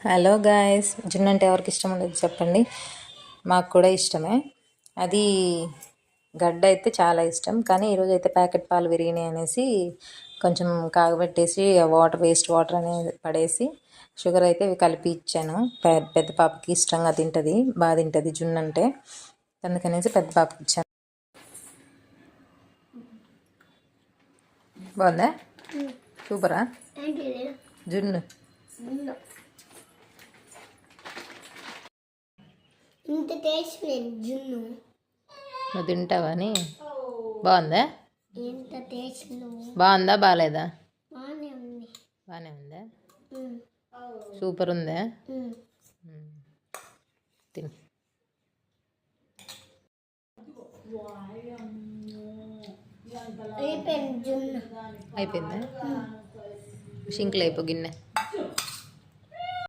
Hello guys, జున్ను అంటే ఎవరికి ఇష్టం ఉండదు చెప్పండి. మాకు కూడా ఇష్టమే. అది గడ్డ అయితే చాలా ఇష్టం. కానీ ఈరోజు అయితే ప్యాకెట్ పాలు విరిగినాయి అనేసి కొంచెం కాగబెట్టేసి వేస్ట్ వాటర్ అనేది పడేసి షుగర్ అయితే ఇవి కలిపి ఇచ్చాను. పెద్ద పాపకి ఇష్టంగా తింటుంది, బాగా తింటుంది జున్ను అంటే. అందుకనేసి పెద్ద పాపకి ఇచ్చాను. బాగుందా? సూపరా జున్ను. ఇంత టేస్ట్ లేదు జున్ను. నువ్వు తింటావా అని. బాగుందా? ఇంత టేస్ట్ బాగుందా బాగాలేదా? బాగానే ఉంది. బాగానే ఉందా? సూపర్ ఉందా? తిను. అయిపోయింది జున్ను. అయిపోయిందా? షింక్లో అయిపో గిన్నె.